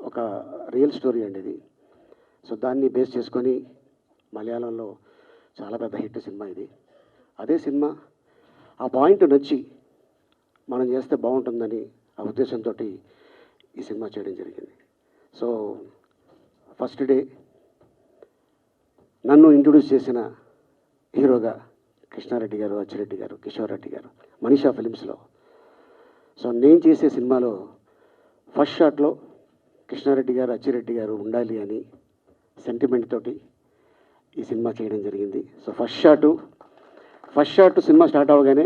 ఒక real story అండి ఇది. సో దాన్ని బేస్ చేసుకొని మలయాళంలో చాలా పెద్ద హిట్ సినిమా ఇది. అదే సినిమా ఆ పాయింట్ నచ్చి మనం చేస్తే బాగుంటుందని ఆ ఉద్దేశంతో ఈ సినిమా చేయడం జరిగింది. సో ఫస్ట్ డే నన్ను ఇంట్రొడ్యూస్ చేసిన హీరోగా కృష్ణారెడ్డి గారు, అచ్చిరెడ్డి గారు, కిషోర్ రెడ్డి గారు, మనీషా ఫిలిమ్స్లో. సో నేను చేసే సినిమాలో ఫస్ట్ షాట్లో కృష్ణారెడ్డి గారు, అచ్చిరెడ్డి గారు ఉండాలి అని సెంటిమెంట్ తోటి ఈ సినిమా చేయడం జరిగింది. So first shot cinema start అవ్వగానే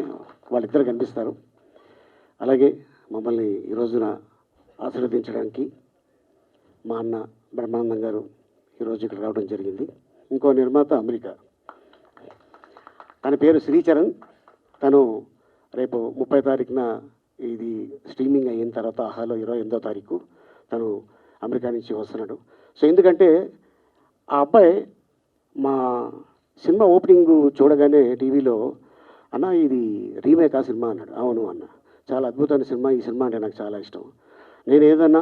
వాళ్ళిద్దరు కనిపిస్తారు. అలాగే మమ్మల్ని ఈ రోజున ఆశీర్వదించడానికి మా అన్న బ్రహ్మానందం గారు ఈరోజు ఇక్కడ రావడం జరిగింది. ఇంకో నిర్మాత అమెరికా, తన పేరు శ్రీచరణ్. తను రేపు 30 తారీఖున ఇది స్ట్రీమింగ్ అయిన తర్వాత ఆహాలో 28వ తారీఖు తను అమెరికా నుంచి వస్తున్నాడు. సో ఎందుకంటే ఆ అబ్బాయి మా సినిమా ఓపెనింగ్ చూడగానే టీవీలో, అన్న ఇది రీమేక్ ఆ సినిమా అన్నాడు. అవును అన్న, చాలా అద్భుతమైన సినిమా, ఈ సినిమా అంటే నాకు చాలా ఇష్టం, నేను ఏదన్నా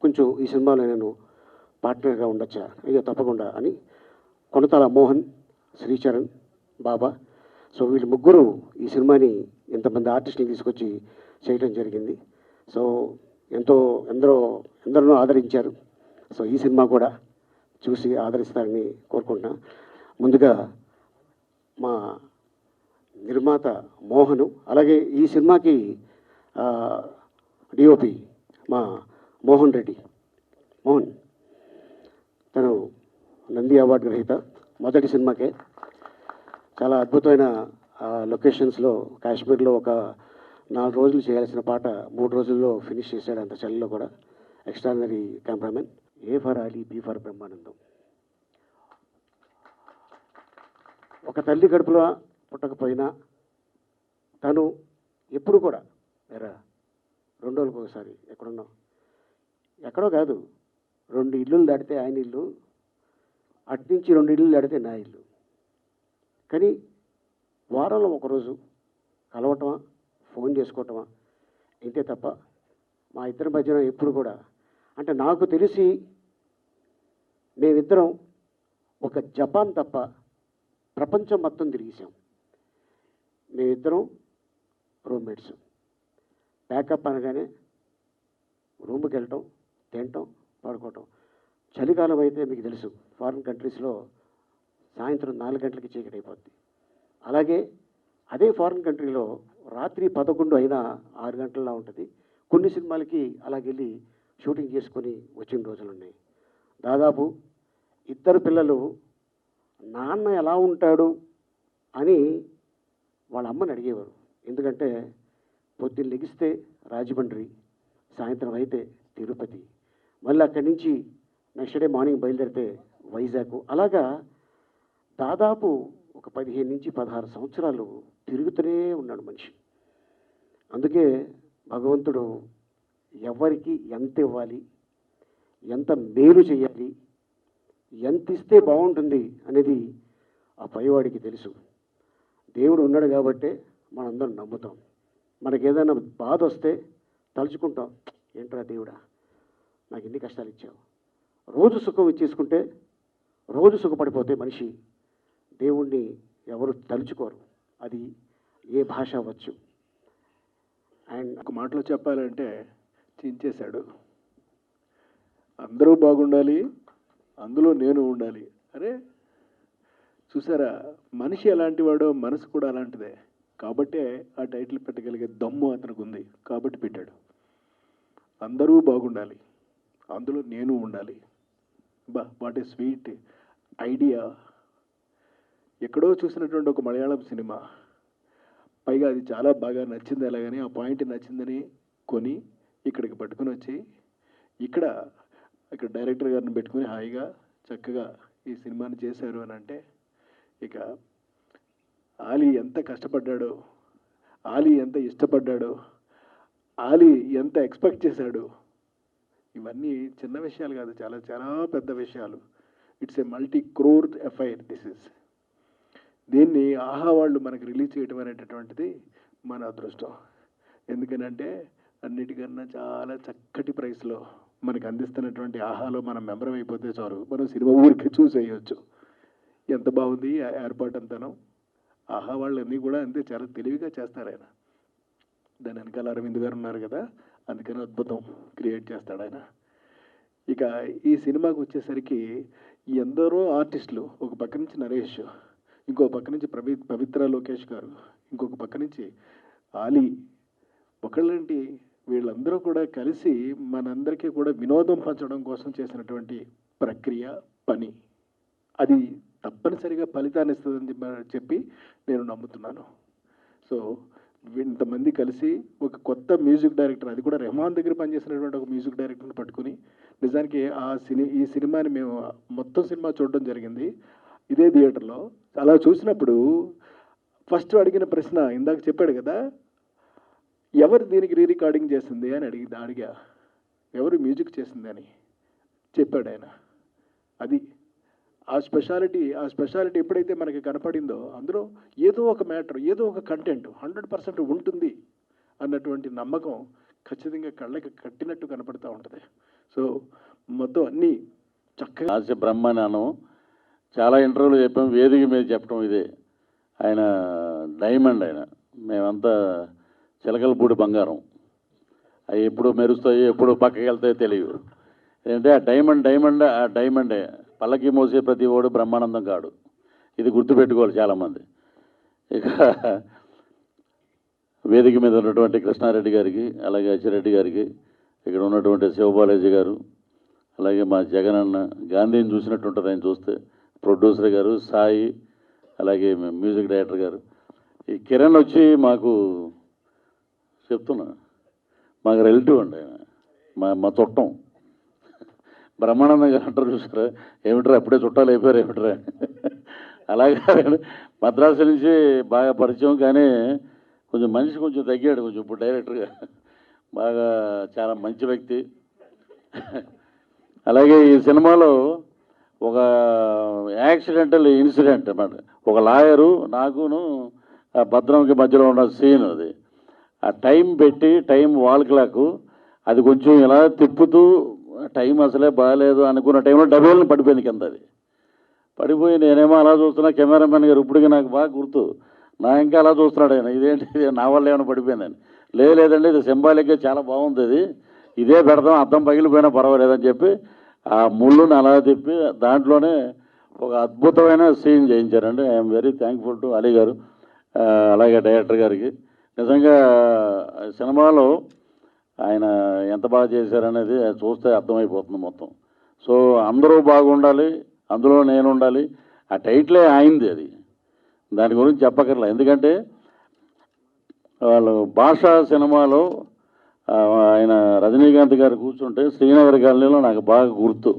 కొంచెం ఈ సినిమాలో నేను పార్ట్నర్గా ఉండొచ్చా? అయ్యో తప్పకుండా అని కొనతాల మోహన్, శ్రీచరణ్, బాబా, సో వీళ్ళు ముగ్గురు ఈ సినిమాని ఎంతమంది ఆర్టిస్ట్ని తీసుకొచ్చి చేయడం జరిగింది. సో ఎందరో ఆదరించారు. సో ఈ సినిమా కూడా చూసి ఆదరిస్తారని కోరుకుంటున్నా. ముందుగా మా నిర్మాత మోహను, అలాగే ఈ సినిమాకి డిఓపి మా మోహన్ రెడ్డి. మోహన్ తను నంది అవార్డు గ్రహీత. మొదటి సినిమాకే చాలా అద్భుతమైన లొకేషన్స్లో కాశ్మీర్లో ఒక 4 రోజులు చేయాల్సిన పాట 3 రోజుల్లో ఫినిష్ చేశాడు. అంత చలిలో కూడా extraordinary cameraman. A for Ali, B for Brahmanandam. ఒక తల్లి కడుపులో పుట్టకపోయినా తను ఎప్పుడు కూడా ఎరా 2 రోజులకు ఒకసారి ఎక్కడున్నావు, ఎక్కడో కాదు 2 ఇల్లులు దాటితే ఆయన ఇల్లు, అట్నుంచి 2 ఇల్లులు దాటితే నా ఇల్లు, కానీ వారంలో ఒకరోజు కలవటమా, ఫోన్ చేసుకోవటమా ఇంతే తప్ప మా ఇద్దరి మధ్యన ఎప్పుడు కూడా, అంటే నాకు తెలిసి మేమిద్దరం ఒక జపాన్ తప్ప ప్రపంచం మొత్తం తిరిగేసాం. మేమిద్దరం రూమ్మేట్స్. ప్యాకప్ అనగానే రూమ్కి వెళ్ళటం, తినటం, పడుకోవటం. చలికాలం అయితే మీకు తెలుసు ఫారిన్ కంట్రీస్లో సాయంత్రం 4 గంటలకి చీకటి అయిపోద్ది. అలాగే అదే ఫారిన్ కంట్రీలో రాత్రి 11 అయినా 6 గంటల్లో ఉంటుంది. కొన్ని సినిమాలకి అలాగెళ్ళి షూటింగ్ చేసుకొని వచ్చిన రోజులు ఉన్నాయి. దాదాపు 2 పిల్లలు నాన్న ఎలా ఉంటాడు అని వాళ్ళ అమ్మని అడిగేవారు. ఎందుకంటే పొద్దున్న లెగిస్తే రాజమండ్రి, సాయంత్రం అయితే తిరుపతి, మళ్ళీ అక్కడి నుంచి నెక్స్ట్ డే మార్నింగ్ బయలుదేరితే వైజాగ్. అలాగా దాదాపు ఒక 15 నుంచి 16 సంవత్సరాలు తిరుగుతూనే ఉన్నాడు మనిషి. అందుకే భగవంతుడు ఎవరికి ఎంత ఇవ్వాలి, ఎంత మేలు చేయాలి, ఎంత ఇస్తే బాగుంటుంది అనేది ఆ పైవాడికి తెలుసు. దేవుడు ఉన్నాడు కాబట్టే మనందరం నమ్ముతాం. మనకి ఏదైనా బాధ వస్తే తలుచుకుంటాం, ఏంట్రా దేవుడా నాకు ఎన్ని కష్టాలు ఇచ్చావు. రోజు సుఖం ఇచ్చేసుకుంటే, రోజు సుఖపడిపోతే మనిషి దేవుణ్ణి ఎవరు తలుచుకోరు. అది ఏ భాష అవ్వచ్చు. అండ్ ఒక మాటలో చెప్పాలంటే చించేశాడు. అందరూ బాగుండాలి, అందులో నేను ఉండాలి. అరే చూసారా, మనిషి ఎలాంటి వాడో మనసు కూడా అలాంటిదే. కాబట్టే ఆ టైటిల్ పెట్టగలిగే దమ్ము అతనికి ఉంది కాబట్టి పెట్టాడు. అందరూ బాగుండాలి, అందులో నేను ఉండాలి. What a sweet idea. ఎక్కడో చూసినటువంటి ఒక మలయాళం సినిమా, పైగా అది చాలా బాగా నచ్చింది. అలాగని ఆ పాయింట్ నచ్చిందని కొని ఇక్కడికి పట్టుకుని వచ్చి ఇక్కడ డైరెక్టర్ గారిని పెట్టుకుని హాయిగా చక్కగా ఈ సినిమాని చేశారు అని అంటే, ఇక ఆలీ ఎంత కష్టపడ్డాడో, ఆలీ ఎంత ఇష్టపడ్డాడో, ఆలీ ఎంత ఎక్స్పెక్ట్ చేశాడో, ఇవన్నీ చిన్న విషయాలు కాదు, చాలా చాలా పెద్ద విషయాలు. It's a multi-crore affair this is. దీన్ని ఆహా వాళ్ళు మనకి రిలీజ్ చేయడం అనేటటువంటిది మన అదృష్టం. ఎందుకనంటే అన్నిటికన్నా చాలా చక్కటి ప్రైస్లో మనకు అందిస్తున్నటువంటి ఆహాలో మనం మెంబర్ అయిపోతే చాలు, మనం సినిమా ఊరికి చూసేయచ్చు. ఎంత బాగుంది ఆ ఏర్పాటు అంతాను. ఆహా వాళ్ళన్నీ కూడా అంతే చాలా తెలివిగా చేస్తారు ఆయన. దాని వెనకాల అరవింద్ గారు ఉన్నారు కదా, అందుకని అద్భుతం క్రియేట్ చేస్తాడు ఆయన. ఇక ఈ సినిమాకి వచ్చేసరికి ఎందరో ఆర్టిస్టులు, ఒక పక్క నుంచి నరేష్, ఇంకో పక్క నుంచి పవిత్ర లోకేష్ గారు, ఇంకొక పక్క నుంచి ఆలీ, ఒకళ్ళంటి వీళ్ళందరూ కూడా కలిసి మనందరికీ కూడా వినోదం పంచడం కోసం చేసినటువంటి ప్రక్రియ, పని, అది తప్పనిసరిగా ఫలితాన్ని ఇస్తుందని చెప్పి నేను నమ్ముతున్నాను. సో ఇంతమంది కలిసి ఒక కొత్త మ్యూజిక్ డైరెక్టర్, అది కూడా రెహమాన్ దగ్గర పనిచేసినటువంటి ఒక మ్యూజిక్ డైరెక్టర్ని పట్టుకుని, నిజానికి ఈ సినిమాని మేము మొత్తం సినిమా చూడడం జరిగింది ఇదే థియేటర్లో. అలా చూసినప్పుడు ఫస్ట్ అడిగిన ప్రశ్న ఇందాక చెప్పాడు కదా, ఎవరు దీనికి రీ రికార్డింగ్ చేసింది అని అడిగా, ఎవరు మ్యూజిక్ చేసింది అని చెప్పాడు ఆయన. అది ఆ స్పెషాలిటీ ఎప్పుడైతే మనకి కనపడిందో, అందులో ఏదో ఒక మ్యాటర్, ఏదో ఒక కంటెంట్ 100% ఉంటుంది అన్నటువంటి నమ్మకం ఖచ్చితంగా కళ్ళకి కట్టినట్టు కనపడుతూ ఉంటుంది. సో మొత్తం అన్నీ చక్కగా. హాస్య బ్రహ్మానందం చాలా ఇంటర్వ్యూలు చెప్పాం, వేదిక మీద చెప్పడం ఇదే. ఆయన డైమండ్, ఆయన మేమంతా చిలకలపూడి బంగారం. అవి ఎప్పుడు మెరుస్తాయి, ఎప్పుడు పక్కకి వెళ్తాయో తెలియదు. ఏంటంటే ఆ డైమండే పల్లకి మోసే ప్రతి ఓడు బ్రహ్మానందం కాడు. ఇది గుర్తుపెట్టుకోవాలి చాలామంది. ఇక వేదిక మీద ఉన్నటువంటి కృష్ణారెడ్డి గారికి, అలాగే అచ్చిరెడ్డి గారికి, ఇక్కడ ఉన్నటువంటి శివబాలాజీ గారు, అలాగే మా జగన్ అన్న, గాంధీని చూసినట్టు ఉంటుంది ఆయన చూస్తే, ప్రొడ్యూసర్ గారు, సాయి, అలాగే మ్యూజిక్ డైరెక్టర్ గారు. ఈ కిరణ్ వచ్చి మాకు చెప్తున్నా, మాకు రిలేటివ్ అండి ఆయన, మా చుట్టం. బ్రహ్మానందం గారు అంటారు చూసారా, ఏమిట్రా అప్పుడే చుట్టాలు అయిపోయారు ఏమిట్రా. అలాగే మద్రాసు నుంచి బాగా పరిచయం, కానీ కొంచెం మనిషి కొంచెం తగ్గాడు కొంచెం ఇప్పుడు డైరెక్టర్గా. బాగా చాలా మంచి వ్యక్తి. అలాగే ఈ సినిమాలో ఒక యాక్సిడెంటల్ ఇన్సిడెంట్ అన్నమాట. ఒక లాయరు నాకును భద్రంకి మధ్యలో ఉన్న సీన్ అది. ఆ టైం పెట్టి, టైం వాల్ క్లాక్, అది కొంచెం ఇలా తిప్పుతూ, టైం అసలే బాగాలేదు అనుకున్న టైంలో డబేల్ని పడిపోయింది కింద. అది పడిపోయి నేనేమో అలా చూస్తున్నా, కెమెరామెన్ గారు ఇప్పటికీ నాకు బాగా గుర్తు, నా ఇంకా అలా చూస్తున్నాడు ఆయన, ఇదేంటి నా వల్ల ఏమైనా పడిపోయిందని. లేదండి ఇది సింబాలిక్గా చాలా బాగుంది, ఇది ఇదే పెడదాం, అద్దం పగిలిపోయినా పర్వాలేదని చెప్పి ఆ ముళ్ళుని అలా తిప్పి దాంట్లోనే ఒక అద్భుతమైన సీన్ చేయించారండి. I'm very thankful to Ali గారు, అలాగే డైరెక్టర్ గారికి. నిజంగా సినిమాలో ఆయన ఎంత బాగా చేశారనేది చూస్తే అర్థమైపోతుంది మొత్తం. సో అందరూ బాగుండాలి, అందులో నేను ఉండాలి, ఆ టైటిలే ఆయింది. అది దాని గురించి చెప్పకర్లే. ఎందుకంటే వాళ్ళు భాషా సినిమాలో ఆయన రజనీకాంత్ గారు కూర్చుంటే శ్రీనగర్ కాలనీలో నాకు బాగా గుర్తు.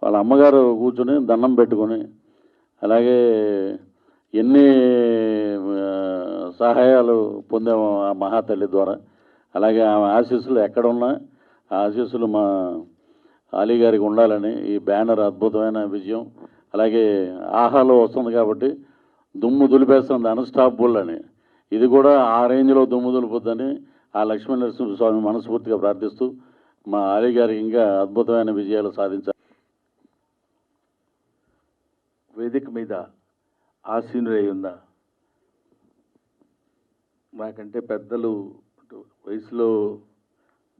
వాళ్ళ అమ్మగారు కూర్చుని దండం పెట్టుకొని, అలాగే ఎన్ని సహాయాలు పొందాము ఆ మహాతల్లి ద్వారా. అలాగే ఆమె ఆశీస్సులు ఎక్కడున్నా ఆ ఆశీస్సులు మా అలీ గారికి ఉండాలని ఈ బ్యానర్ అద్భుతమైన విజయం. అలాగే ఆహాలో వస్తుంది కాబట్టి దుమ్ము దులిపేస్తుంది అన్స్టాపబుల్ అని, ఇది కూడా ఆ రేంజ్లో దుమ్ము దులుపుద్దని ఆ లక్ష్మీ నరసింహస్వామి మనస్ఫూర్తిగా ప్రార్థిస్తూ మా అలీ గారికి ఇంకా అద్భుతమైన విజయాలు సాధించాలి. వేదిక మీద ఆసీనులై ఉన్న నాకంటే పెద్దలు, వయసులో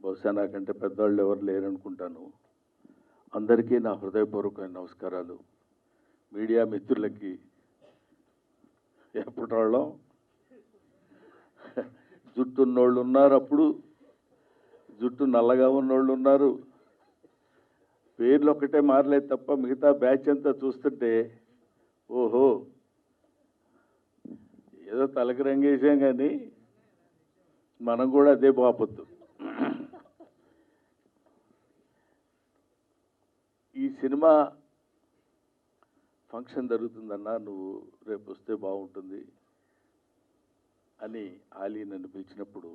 బహుశా నాకంటే పెద్దవాళ్ళు ఎవరు లేరనుకుంటాను. అందరికీ నా హృదయపూర్వకమైన నమస్కారాలు. మీడియా మిత్రులకి, ఎప్పటివాళ్ళం జుట్టు ఉన్నోళ్ళు ఉన్నారు, అప్పుడు జుట్టు నల్లగా ఉన్నోళ్ళు ఉన్నారు, పేర్లు ఒక్కటే మారలేదు తప్ప మిగతా బ్యాచ్ అంతా చూస్తుంటే ఓహో ఏదో తలకి రంగేసాం, కానీ మనం కూడా అదే బాపొద్దు. ఈ సినిమా ఫంక్షన్ జరుగుతుందన్నా, నువ్వు రేపు వస్తే బాగుంటుంది అని ఆలీ నన్ను పిలిచినప్పుడు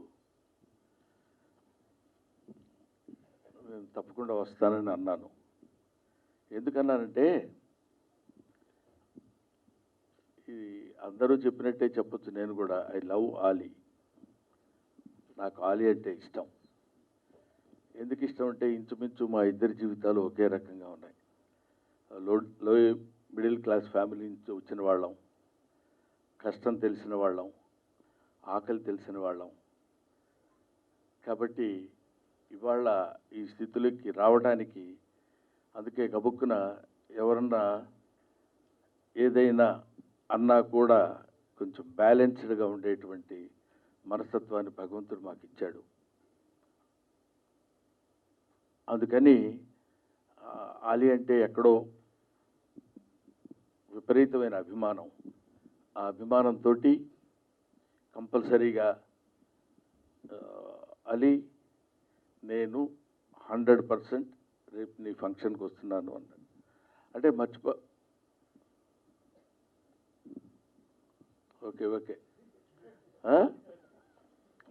నేను తప్పకుండా వస్తానని అన్నాను. ఎందుకన్నానంటే, ఇది అందరూ చెప్పినట్టే చెప్పొచ్చు, నేను కూడా ఐ లవ్ ఆలీ, నాకు ఆలీ అంటే ఇష్టం. ఎందుకు ఇష్టం అంటే ఇంచుమించు మా ఇద్దరి జీవితాలు ఒకే రకంగా ఉన్నాయి. లో మిడిల్ క్లాస్ ఫ్యామిలీ నుంచి వచ్చిన వాళ్ళం, కష్టం తెలిసిన వాళ్ళం, ఆకలి తెలిసిన వాళ్ళం. కాబట్టి ఇవాళ ఈ స్థితిలోకి రావడానికి అందుకే గబుక్కున ఎవరన్నా ఏదైనా అన్నా కూడా కొంచెం బ్యాలెన్స్డ్గా ఉండేటువంటి మనస్తత్వాన్ని భగవంతుడు మాకు ఇచ్చాడు. అందుకని ఆలీ అంటే ఎక్కడో విపరీతమైన అభిమానం. ఆ అభిమానంతో కంపల్సరీగా అలీ నేను 100% రేపు నీ ఫంక్షన్కి వస్తున్నాను అన్నాడు. అంటే ఓకే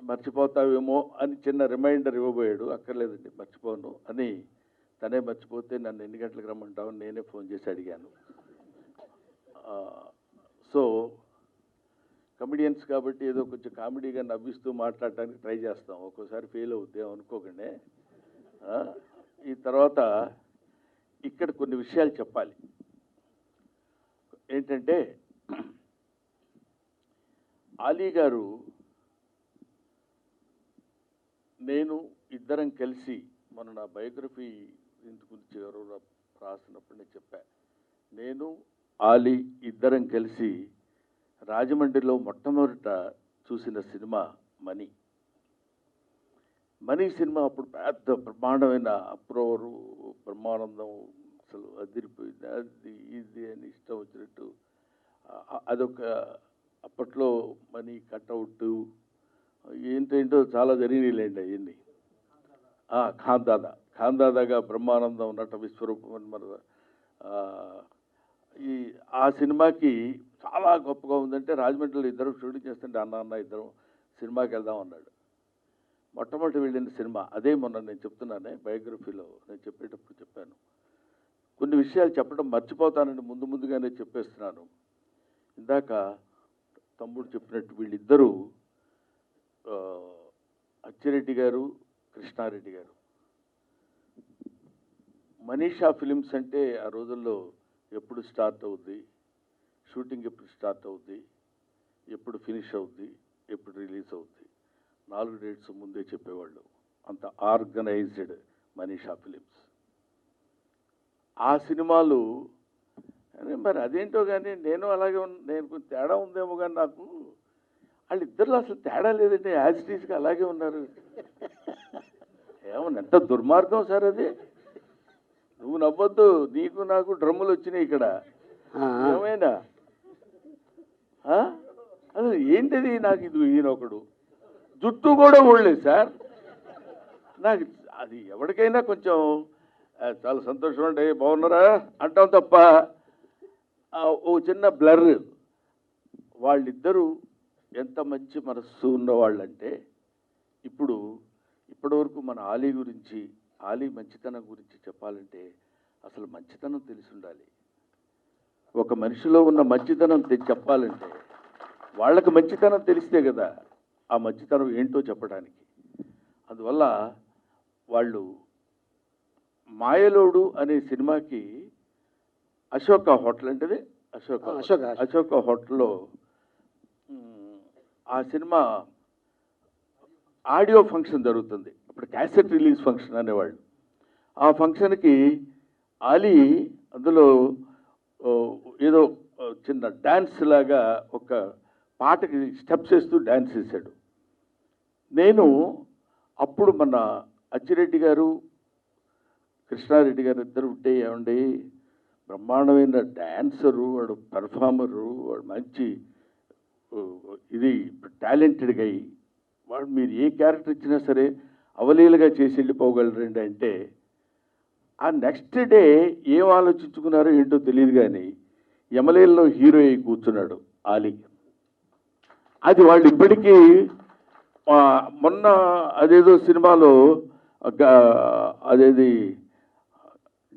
మర్చిపోతావేమో అని చిన్న రిమైండర్ ఇవ్వబోయాడు. అక్కర్లేదండి మర్చిపోను అని. తనే మర్చిపోతే నన్ను ఎన్ని గంటలకు రమ్మంటావు నేనే ఫోన్ చేసి అడిగాను. సో కమెడియన్స్ కాబట్టి ఏదో కొంచెం కామెడీగా నవ్విస్తూ మాట్లాడటానికి ట్రై చేస్తాం. ఒక్కోసారి ఫెయిల్ అవుద్దాం అనుకోకండి. ఈ తర్వాత ఇక్కడ కొన్ని విషయాలు చెప్పాలి. ఏంటంటే ఆలీ గారు నేను ఇద్దరం కలిసి మొన్న నా బయోగ్రఫీ గురించి ఎవరో రాసినప్పుడు నేను చెప్పా. నేను ఆలీ ఇద్దరం కలిసి రాజమండ్రిలో మొట్టమొదట చూసిన సినిమా మనీ. మనీ సినిమా అప్పుడు పెద్ద బ్రహ్మాండమైన అప్రోరు, బ్రహ్మానందం, అసలు అదిరిపోయింది. అది ఇది అని ఇష్టం వచ్చినట్టు అదొక అప్పట్లో మనీ కట్అవుట్ ఏంటేంటో చాలా జరిగినాయిలేండి అవన్నీ. ఖాందాదాగా బ్రహ్మానందం నట విశ్వరూపం మన ఆ సినిమాకి చాలా గొప్పగా ఉందంటే రాజమండ్రిలో ఇద్దరు షూటింగ్ చేస్తుంటే అన్న ఇద్దరం సినిమాకి వెళ్దాం అన్నాడు. మొట్టమొదటి వెళ్ళిన సినిమా అదే. మొన్న నేను చెప్తున్నానే బయోగ్రఫీలో నేను చెప్పేటప్పుడు చెప్పాను. కొన్ని విషయాలు చెప్పడం మర్చిపోతానని ముందుగానే చెప్పేస్తున్నాను. ఇందాక తమ్ముడు చెప్పినట్టు వీళ్ళిద్దరూ అచ్చిరెడ్డి గారు, కృష్ణారెడ్డి గారు. మనీషా ఫిలిమ్స్ అంటే ఆ రోజుల్లో ఎప్పుడు స్టార్ట్ అవుద్ది, షూటింగ్ ఎప్పుడు స్టార్ట్ అవుద్ది, ఎప్పుడు ఫినిష్ అవుద్ది, ఎప్పుడు రిలీజ్ అవుద్ది 4 డేట్స్ ముందే చెప్పేవాళ్ళు. అంత ఆర్గనైజ్డ్ మనీషా ఫిలిమ్స్. ఆ సినిమాలు మరి అదేంటో కానీ నేను అలాగే నేను కొంచెం తేడా ఉందేమో కానీ నాకు వాళ్ళిద్దరిలో అసలు తేడా లేదంటే యాజ్ ఇట్ ఈస్గా అలాగే ఉన్నారు. ఏమన్నా ఎంత దుర్మార్గం సార్ అది. నువ్వు నవ్వొద్దు, నీకు నాకు డ్రమ్ములు వచ్చినాయి ఇక్కడ. ఏమైనా అసలు ఏంటిది నాకు ఇది. ఈయనొకడు జుట్టు కూడా ఊడలేదు సార్. నాకు అది ఎవరికైనా కొంచెం చాలా సంతోషం అంటే బాగున్నారా అంటాం తప్ప ఓ చిన్న బ్లర్. వాళ్ళిద్దరూ ఎంత మంచి మనస్సు ఉన్నవాళ్ళంటే ఇప్పటివరకు మన ఆలీ గురించి, ఆలీ మంచితనం గురించి చెప్పాలంటే అసలు మంచితనం తెలిసి ఉండాలి. ఒక మనిషిలో ఉన్న మంచితనం చెప్పాలంటే వాళ్ళకి మంచితనం తెలిస్తే కదా ఆ మంచితనం ఏంటో చెప్పడానికి. అందువల్ల వాళ్ళు మాయలోడు అనే సినిమాకి అశోక హోటల్ అంటే అశోక హోటల్లో ఆ సినిమా ఆడియో ఫంక్షన్ జరుగుతుంది. అప్పుడు క్యాసెట్ రిలీజ్ ఫంక్షన్ అనేవాళ్ళు. ఆ ఫంక్షన్కి ఆలీ అందులో ఏదో చిన్న డ్యాన్స్ లాగా ఒక పాటకి స్టెప్స్ వేస్తూ డ్యాన్స్ చేశాడు. నేను అప్పుడు మన అచ్చిరెడ్డి గారు, కృష్ణారెడ్డి గారు ఇద్దరు ఉంటే ఏమండి బ్రహ్మాండమైన డ్యాన్సరు, వాడు పెర్ఫార్మరు, వాడు మంచి ఇది టాలెంటెడ్గా అయ్యి వాడు మీరు ఏ క్యారెక్టర్ ఇచ్చినా సరే అవలీలగా చేసి వెళ్ళిపోగలరండి అంటే ఆ నెక్స్ట్ డే ఏం ఆలోచించుకున్నారో ఏంటో తెలియదు కానీ యమలేల్లో హీరో అయి కూర్చున్నాడు ఆలీ. అది వాళ్ళు ఇప్పటికీ మొన్న అదేదో సినిమాలో అదేది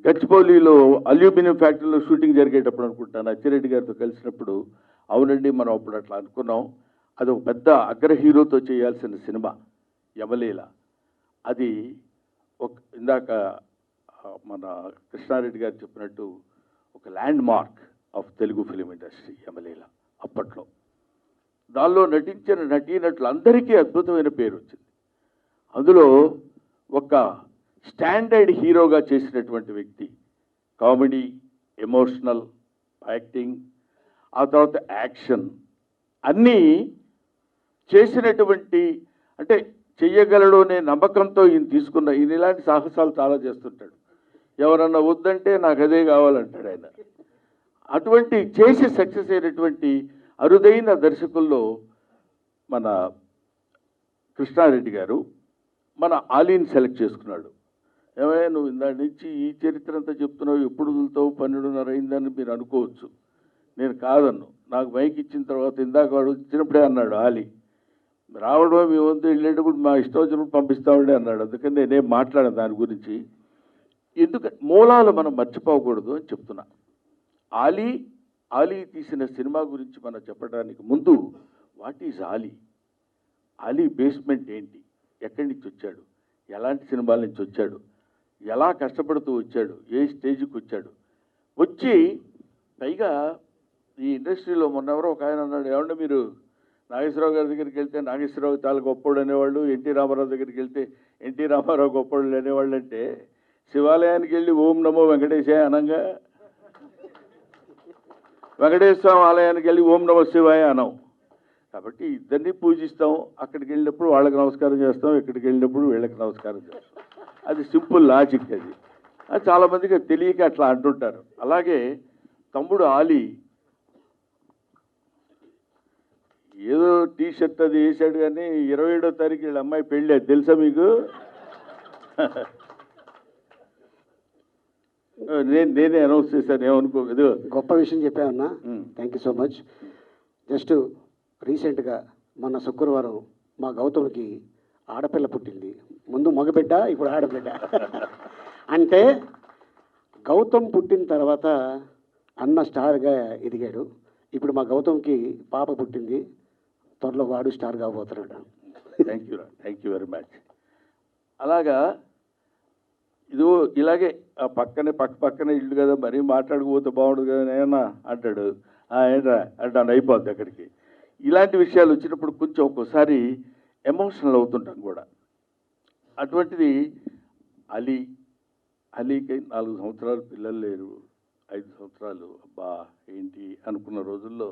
గచ్చిబౌలిలో అల్యూమినియం ఫ్యాక్టరీలో షూటింగ్ జరిగేటప్పుడు అనుకుంటాను అచ్చిరెడ్డి గారితో కలిసినప్పుడు అవునండి మనం అప్పుడు అట్లా అనుకున్నాం. అది ఒక పెద్ద అగ్ర హీరోతో చేయాల్సిన సినిమా యమలీల. అది ఇందాక మన కృష్ణారెడ్డి గారు చెప్పినట్టు ఒక land mark of Telugu film industry Yamaleela అప్పట్లో. దానిలో నటించిన నటీనటులు అందరికీ అద్భుతమైన పేరు వచ్చింది. అందులో ఒక స్టాండర్డ్ హీరోగా చేసినటువంటి వ్యక్తి, కామెడీ, ఎమోషనల్, యాక్టింగ్, ఆ తర్వాత యాక్షన్ అన్నీ చేసినటువంటి, అంటే చెయ్యగలడు అనే నమ్మకంతో ఈయన తీసుకున్న, ఈయన ఇలాంటి సాహసాలు చాలా చేస్తుంటాడు. ఎవరన్నా వద్దంటే నాకు అదే కావాలంటాడు ఆయన. అటువంటి చేసి సక్సెస్ అయినటువంటి అరుదైన దర్శకుల్లో మన కృష్ణారెడ్డి గారు మన ఆలీని సెలెక్ట్ చేసుకున్నాడు. ఏమైనా నువ్వు ఇందాటి నుంచి ఈ చరిత్ర అంతా చెప్తున్నావు, ఎప్పుడు వదులుతావు, 12:30 అయిందని మీరు అనుకోవచ్చు. నేను కాదన్ను. నాకు మైక్ ఇచ్చిన తర్వాత ఇందాక వాడు వచ్చినప్పుడే అన్నాడు ఆలీ, రావడం మీ వంతు, వెళ్ళేటప్పుడు మా ఇష్టం వచ్చినప్పుడు పంపిస్తామండి అన్నాడు. అందుకని నేనేం మాట్లాడాను దాని గురించి. ఎందుకంటే మూలాలు మనం మర్చిపోకూడదు అని చెప్తున్నా. ఆలీ తీసిన సినిమా గురించి మనం చెప్పడానికి ముందు, what is Ali, Ali basement ఏంటి, ఎక్కడి నుంచి వచ్చాడు, ఎలాంటి సినిమాల నుంచి వచ్చాడు, ఎలా కష్టపడుతూ వచ్చాడు, ఏ స్టేజ్కి వచ్చాడు, వచ్చి పైగా ఈ ఇండస్ట్రీలో మొన్నెవరో ఒక ఆయన అన్నాడు, ఏమంటే మీరు నాగేశ్వరరావు గారి దగ్గరికి వెళ్తే నాగేశ్వరరావు చాలా గొప్పోడు అనేవాళ్ళు, ఎన్టీ రామారావు దగ్గరికి వెళ్తే ఎన్టీ రామారావు గొప్పోడు అనేవాళ్ళు, అంటే శివాలయానికి వెళ్ళి ఓం నమో వెంకటేశాయ అనంగా, వెంకటేశ్వర ఆలయానికి వెళ్ళి ఓం నమో శివాయ అనం. కాబట్టి ఇద్దరిని పూజిస్తాం. అక్కడికి వెళ్ళినప్పుడు వాళ్ళకి నమస్కారం చేస్తాం, ఇక్కడికి వెళ్ళినప్పుడు వీళ్ళకి నమస్కారం చేస్తాం. అది సింపుల్ లాజిక్. అది చాలామందికి తెలియక అట్లా అంటుంటారు. అలాగే తమ్ముడు ఆలీ ఏదో టీ షర్ట్ అది వేసాడు, కానీ 27వ తారీఖు వీళ్ళ అమ్మాయి పెళ్ళి, అది తెలుసా మీకు? నేనే అనౌన్స్ చేశాను, ఏమనుకో. ఏదో గొప్ప విషయం చెప్పావన్నా, thank you so much. Just రీసెంట్గా మొన్న శుక్రవారం మా గౌతమ్కి ఆడపిల్ల పుట్టింది. ముందు మగబిడ్డ, ఇప్పుడు ఆడబిడ్డ. అంటే గౌతమ్ పుట్టిన తర్వాత అన్న స్టార్గా ఎదిగాడు. ఇప్పుడు మా గౌతమ్కి పాప పుట్టింది, త్వరలో వాడు స్టార్ కాబోతున్నాడు. Thank you very much. అలాగా ఇదో ఇలాగే పక్కనే ఇల్లు కదా, మరీ మాట్లాడకపోతే బాగుండదు కదా ఏమన్నా అంటాడు. ఏంట్రా అంటాను, అయిపోద్ది అక్కడికి. ఇలాంటి విషయాలు వచ్చినప్పుడు కొంచెం ఒక్కోసారి ఎమోషనల్ అవుతుంటాం కూడా. అటువంటిది అలీకి 4 సంవత్సరాలు పిల్లలు లేరు, 5 సంవత్సరాలు. అబ్బా ఏంటి అనుకున్న రోజుల్లో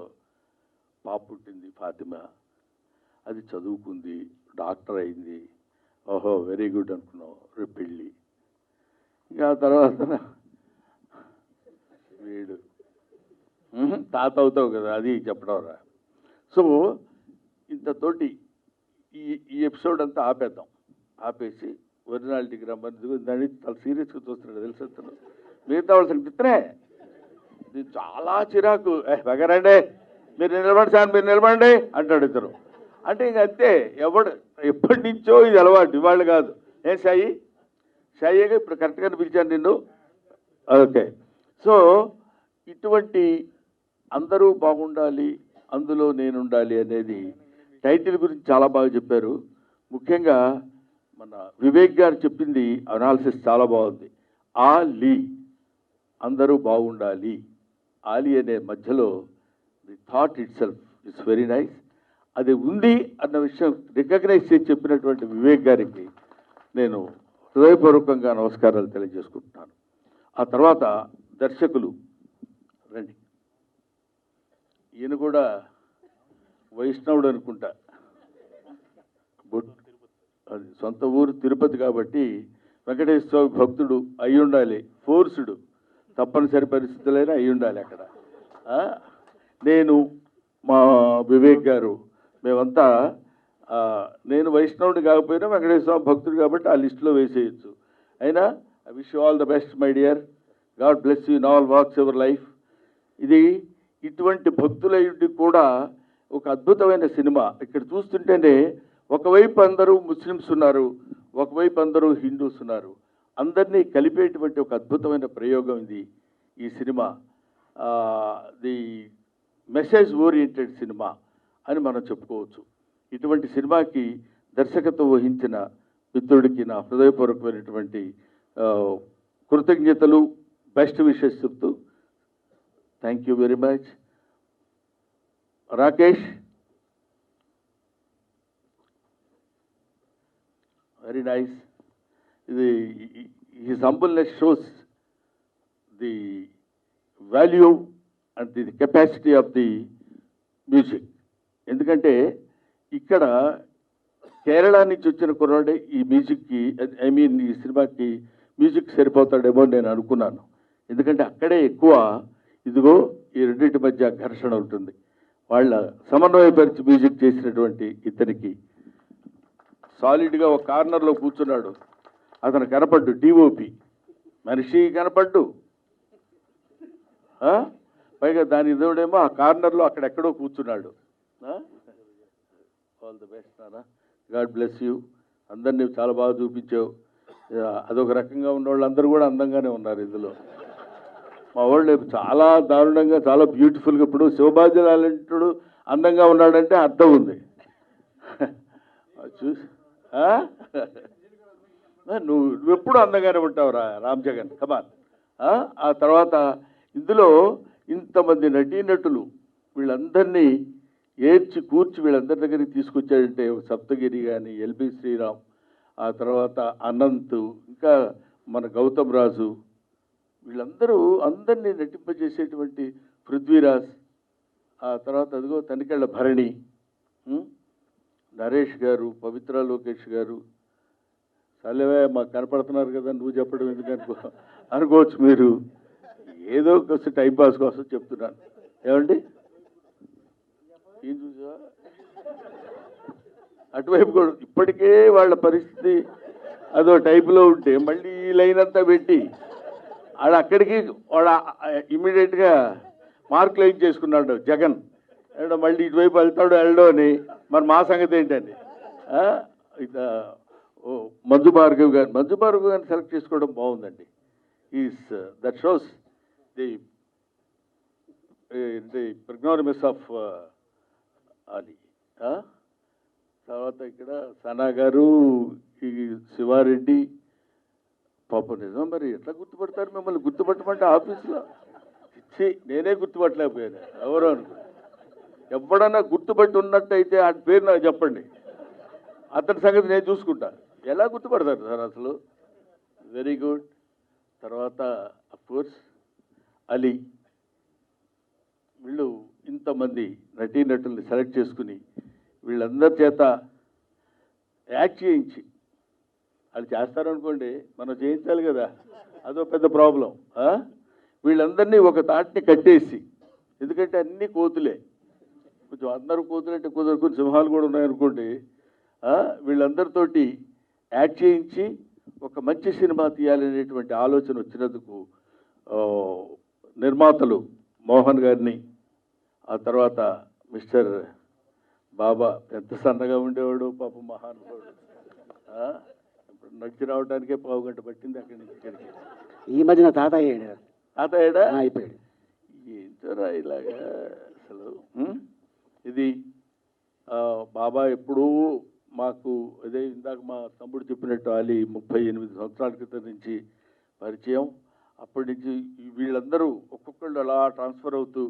పాప పుట్టింది, ఫాతిమా. అది చదువుకుంది, డాక్టర్ అయింది. ఓహో వెరీ గుడ్ అనుకున్నాం. రేపు పెళ్ళి. ఇంకా తర్వాత వీడు తాత అవుతావు కదా, అది చెప్పడం రా. సో ఇంతతోటి ఈ ఎపిసోడ్ అంతా ఆపేసి ఒరిజినాలిటీకి రమ్మని దాన్ని చాలా సీరియస్గా చూస్తున్నాడు తెలుసు. అతను మిగతా వాళ్ళు కనిపిస్తేనే ఇది చాలా చిరాకు. బగరండి, మీరు నిలబడి సార్, మీరు నిలబడండి అంటాడు ఇద్దరు. అంటే ఇంక అంతే, ఎప్పటి నుంచో ఇది అలవాటు, ఇవాళ్ళు కాదు. ఏం షాయిగా ఇప్పుడు కరెక్ట్గానే పిలిచాను నిన్ను. ఓకే. సో ఇటువంటి అందరూ బాగుండాలి, అందులో నేను ఉండాలి అనేది టైటిల్ గురించి చాలా బాగా చెప్పారు. ముఖ్యంగా మన వివేక్ గారు చెప్పింది అనాలిసిస్ చాలా బాగుంది. ఆలీ, అందరూ బాగుండాలి. ఆలీ అనే మధ్యలో the thought it self it's very nice. అది ఉంది అన్న విషయం రికగ్నైజ్ చేసి చెప్పినటువంటి వివేక్ గారికి నేను హృదయపూర్వకంగా నమస్కారాలు తెలియజేసుకుంటున్నాను. ఆ తర్వాత దర్శకులు రండి. ఈయన కూడా వైష్ణవుడు అనుకుంటా, అది సొంత ఊరు తిరుపతి కాబట్టి వెంకటేశ్వర స్వామి భక్తుడు అయి ఉండాలి, ఫోర్సుడు, తప్పనిసరి పరిస్థితులైనా అయి ఉండాలి అక్కడ. నేను మా వివేక్ గారు మేమంతా, నేను వైష్ణవుడు కాకపోయినా వెంకటేశ్వర స్వామి భక్తుడు కాబట్టి ఆ లిస్టులో వేసేయచ్చు. అయినా I wish you all the best my dear, God bless you in all walks your life. ఇది ఇటువంటి భక్తులైంటి కూడా ఒక అద్భుతమైన సినిమా. ఇక్కడ చూస్తుంటేనే ఒకవైపు అందరూ ముస్లిమ్స్ ఉన్నారు, ఒకవైపు అందరూ హిందూస్ ఉన్నారు. అందరినీ కలిపేటువంటి ఒక అద్భుతమైన ప్రయోగం ఇది ఈ cinema. The message oriented cinema అని మనం చెప్పుకోవచ్చు. ఇటువంటి సినిమాకి దర్శకత్వం వహించిన మిత్రుడికి నా హృదయపూర్వకమైనటువంటి కృతజ్ఞతలు, బెస్ట్ విషెస్ చెప్తూ thank you very much. Rakesh, very nice. ఇది his humbleness shows the value and the capacity of the music. ఎందుకంటే ఇక్కడ కేరళ నుంచి వచ్చిన కుర్రాడే ఈ మ్యూజిక్కి, ఐ మీన్ ఈ సినిమాకి మ్యూజిక్ సరిపోతాడేమో నేను అనుకున్నాను. ఎందుకంటే అక్కడే ఎక్కువ ఇదిగో ఈ రెండింటి మధ్య ఘర్షణ ఉంటుంది. వాళ్ళ సమన్వయపరిచి మ్యూజిక్ చేసినటువంటి ఇతనికి సాలిడ్గా ఒక కార్నర్లో కూర్చున్నాడు. అతను కనపడ్డు, డిఓపి మనిషి కనపడ్డు. పైగా దాని ఇదేమో ఆ కార్నర్లో అక్కడెక్కడో కూర్చున్నాడు. ఆల్ ది బెస్ట్ నాన్న, గాడ్ బ్లెస్ యూ. అందరినీ చాలా బాగా చూపించావు. అదొక రకంగా ఉన్న వాళ్ళందరూ కూడా అందంగానే ఉన్నారు ఇందులో. మా వాళ్ళు చాలా దారుణంగా, చాలా బ్యూటిఫుల్గా. ఇప్పుడు శివబాజీ లాంటి అందంగా ఉన్నాడంటే అర్థం ఉంది. చూసి నువ్వు ఎప్పుడు అందంగానే ఉంటావురా రామ్ జగన్, కమాన్. ఆ తర్వాత ఇందులో ఇంతమంది నటీనటులు వీళ్ళందరినీ ఏడ్చి కూర్చి వీళ్ళందరి దగ్గరికి తీసుకొచ్చాడంటే సప్తగిరి కానీ, ఎల్బి శ్రీరామ్, ఆ తర్వాత అనంత్, ఇంకా మన గౌతమ్ రాజు, వీళ్ళందరూ అందరినీ నటింపజేసేటువంటి పృథ్వీరాజ్, ఆ తర్వాత అదిగో తనికెళ్ళ భరణి, నరేష్ గారు, పవిత్ర లోకేష్ గారు. సలేవే మాకు కనపడుతున్నారు కదా, నువ్వు చెప్పడం ఎందుకు అనుకోవచ్చు మీరు. ఏదో కొంచెం టైంపాస్ కోసం చెప్తున్నాను. ఏమండి ఏం చూసా అటువైపు కూడా ఇప్పటికే వాళ్ళ పరిస్థితి అదో టైపులో ఉంటే మళ్ళీ ఈ లైన్ అంతా పెట్టి వాడు అక్కడికి వాడు ఇమ్మీడియట్గా మార్క్ లైన్ చేసుకున్నాడు జగన్. మళ్ళీ ఇటువైపు వెళ్తాడు వెళ్ళడం అని. మరి మా సంగతి ఏంటండి? మంజు భార్గవ్ గారిని సెలెక్ట్ చేసుకోవడం బాగుందండి. దట్ షోస్ ది ప్రిగ్నానిమస్ ఆఫ్ అది. తర్వాత ఇక్కడ సనా గారు, ఈ శివారెడ్డి, పాపం నిజం మరి ఎట్లా గుర్తుపడతారు మిమ్మల్ని? గుర్తుపట్టమంటే ఆఫీస్లో ఇచ్చి నేనే గుర్తుపట్టలేకపోయాను. ఎవరో అనుకో, ఎవడన్నా గుర్తుపట్టి ఉన్నట్టయితే ఆ పేరు నాకు చెప్పండి, అతని సంగతి నేను చూసుకుంటా. ఎలా గుర్తుపడతారు సార్ అసలు? Very good. తర్వాత అఫ్కోర్స్ అలీ. వీళ్ళు ఇంతమంది నటీనటుల్ని సెలెక్ట్ చేసుకుని వీళ్ళందరి చేత యాక్ట్ చేయించి, వాళ్ళు చేస్తారనుకోండి, మనం చేయించాలి కదా, అదో పెద్ద ప్రాబ్లం. వీళ్ళందరినీ ఒక తాటిని కట్టేసి, ఎందుకంటే అన్నీ కోతులే, కొంచెం అందరూ కోతులు అంటే కొంచెం సింహాలు కూడా ఉన్నాయనుకోండి, వీళ్ళందరితోటి యాక్ట్ చేయించి ఒక మంచి సినిమా తీయాలనేటువంటి ఆలోచన వచ్చినందుకు నిర్మాతలు మోహన్ గారిని, ఆ తర్వాత మిస్టర్ బాబా, ఎంత సన్నగా ఉండేవాడు పాపం, మహానుభావుడు. నడిచి రావడానికే 15 గంట పట్టింది అక్కడి నుంచి ఇక్కడికి. ఈ మధ్యన తాత అయ్యాడా అయిపోయాడు. ఏంటోరా ఇలాగా అసలు. ఇది బాబా ఎప్పుడూ మాకు అదే ఇందాక మా తమ్ముడు చెప్పినట్టు అలీ 38 సంవత్సరాల క్రితం నుంచి పరిచయం. అప్పటి నుంచి వీళ్ళందరూ ఒక్కొక్కళ్ళు అలా ట్రాన్స్ఫర్ అవుతూ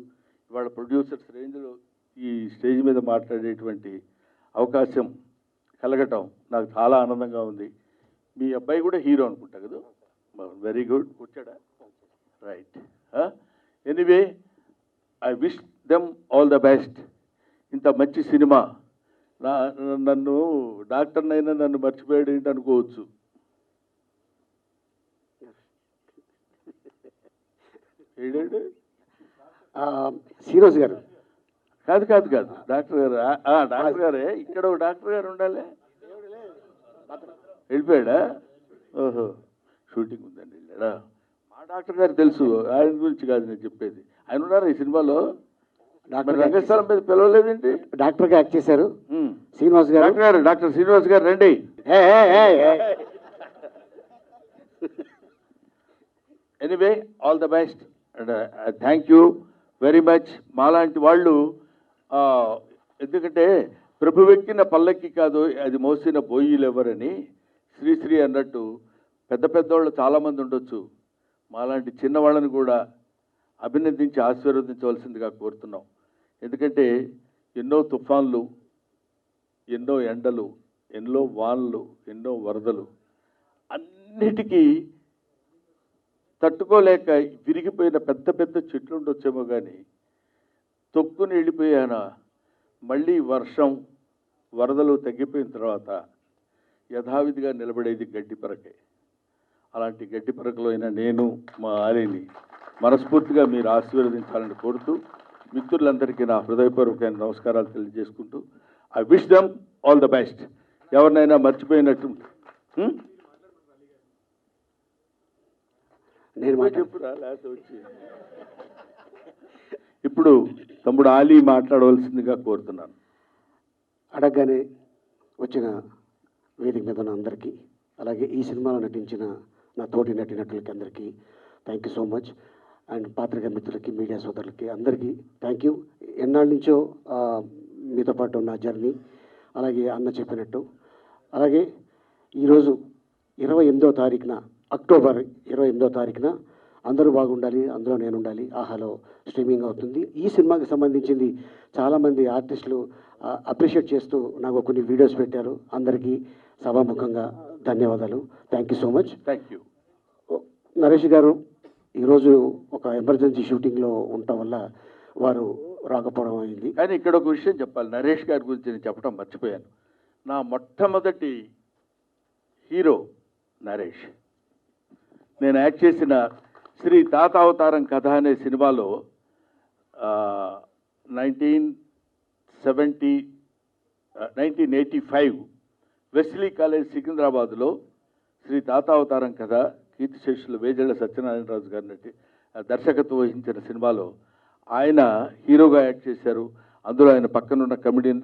వాళ్ళ ప్రొడ్యూసర్స్ రేంజ్లో ఈ స్టేజ్ మీద మాట్లాడేటువంటి అవకాశం కలగటం నాకు చాలా ఆనందంగా ఉంది. మీ అబ్బాయి కూడా హీరో అనుకుంటా కదా? Very good. వచ్చాడా? Right. Anyway, I wish them all the best. ఇంత మంచి సినిమా. నన్ను డాక్టర్నైనా నన్ను మర్చిపోయాడు ఏంటి అనుకోవచ్చు. ఏడాడు శ్రీనివాస్ గారు. కాదు కాదు కాదు, డాక్టర్ గారు. డాక్టర్ గారే, ఇక్కడ ఒక డాక్టర్ గారు ఉండాలి. వెళ్ళిపోయాడా? ఓహో, షూటింగ్ ఉందండి, వెళ్ళాడా? మా డాక్టర్ గారు తెలుసు, ఆయన గురించి కాదు నేను చెప్పేది. ఆయన ఉన్నారా ఈ సినిమాలో? రంగస్థలం మీద పిలవలేదేంటి? డాక్టర్గా యాక్ట్ చేశారు శ్రీనివాస్ గారు. డాక్టర్ శ్రీనివాస్ గారు రండి. Anyway, all the best and thank you very much. మాలాంటి వాళ్ళు, ఎందుకంటే ప్రభువెక్కిన పల్లకి కాదు అది మోసిన బోయిలు ఎవరని శ్రీశ్రీ అన్నట్టు పెద్ద పెద్దవాళ్ళు చాలామంది ఉండొచ్చు, మాలాంటి చిన్నవాళ్ళని కూడా అభినందించి ఆశీర్వదించవలసిందిగా కోరుతున్నాం. ఎందుకంటే ఎన్నో తుఫాన్లు, ఎన్నో ఎండలు, ఎన్నో వానలు, ఎన్నో వరదలు, అన్నిటికీ తట్టుకోలేక విరిగిపోయిన పెద్ద పెద్ద చెట్లు ఉండొచ్చేమో కానీ తొక్కుని వెళ్ళిపోయాన మళ్ళీ వర్షం వరదలు తగ్గిపోయిన తర్వాత యథావిధిగా నిలబడేది గడ్డి పరకే. అలాంటి గడ్డి పరకలో అయినా నేను మా ఆలీని మనస్ఫూర్తిగా మీరు ఆశీర్వదించాలని కోరుతూ మిత్రులందరికీ నా హృదయపూర్వకమైన నమస్కారాలు తెలియజేసుకుంటూ I wish them all the best. ఎవరినైనా మర్చిపోయినట్టు నేను చెప్పురా లేకపోతే వచ్చి ఇప్పుడు తమ్ముడు ఆలీ మాట్లాడవలసిందిగా కోరుతున్నాను. అడగగానే వచ్చిన వేదిక మీద ఉన్న అందరికీ, అలాగే ఈ సినిమాలో నటించిన నా తోటి నటీనటులకి అందరికీ thank you so much. And పాత్రికా మిత్రులకి, మీడియా సోదరులకి అందరికీ థ్యాంక్ యూ. ఎన్నాళ్ళ నుంచో మీతో పాటు ఉన్న జర్నీ, అలాగే అన్న చెప్పినట్టు, అలాగే ఈరోజు 28వ తారీఖున, అక్టోబర్ 28వ తారీఖున అందరూ బాగుండాలి, అందులో నేను ఉండాలి ఆహాలో స్ట్రీమింగ్ అవుతుంది. ఈ సినిమాకి సంబంధించింది చాలామంది ఆర్టిస్టులు అప్రిషియేట్ చేస్తూ నాకు కొన్ని వీడియోస్ పెట్టారు. అందరికీ సభాముఖంగా ధన్యవాదాలు. Thank you so much. Thank you. Naresh గారు ఈరోజు ఒక ఎమర్జెన్సీ షూటింగ్లో ఉండటం వల్ల వారు రాకపోవడం అయింది. కానీ ఇక్కడ ఒక విషయం చెప్పాలి, నరేష్ గారి గురించి నేను చెప్పడం మర్చిపోయాను. నా మొట్టమొదటి హీరో నరేష్. నేను యాక్ట్ చేసిన శ్రీ తాత అవతారం కథ అనే సినిమాలో 1985 వెస్లీ కాలేజ్ సికింద్రాబాద్లో శ్రీ తాత అవతారం కథ కీర్తిశేషులు వేజళ్ళ సత్యనారాయణరాజు గారిని దర్శకత్వం వహించిన సినిమాలో ఆయన హీరోగా యాక్ట్ చేశారు. అందులో ఆయన పక్కనున్న కమెడియన్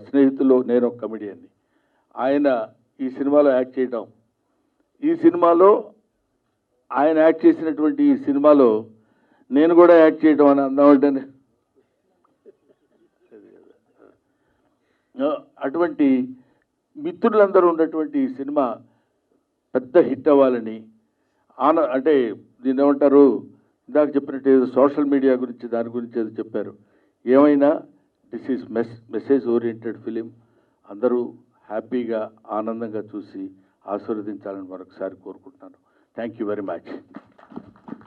స్నేహితుల్లో నేను ఒక కమెడియన్ని. ఆయన ఈ సినిమాలో యాక్ట్ చేయడం, ఈ సినిమాలో ఆయన యాక్ట్ చేసినటువంటి ఈ సినిమాలో నేను కూడా యాక్ట్ చేయడం అని అందామంటే అటువంటి మిత్రులందరూ ఉన్నటువంటి ఈ సినిమా పెద్ద హిట్ అవ్వాలని అంటే దీన్ని ఏమంటారు, ఇందాక చెప్పినట్టు ఏదో సోషల్ మీడియా గురించి దాని గురించి ఏదో చెప్పారు. ఏమైనా this is message oriented film. అందరూ హ్యాపీగా ఆనందంగా చూసి ఆశీర్వదించాలని మరొకసారి కోరుకుంటున్నాను. Thank you very much.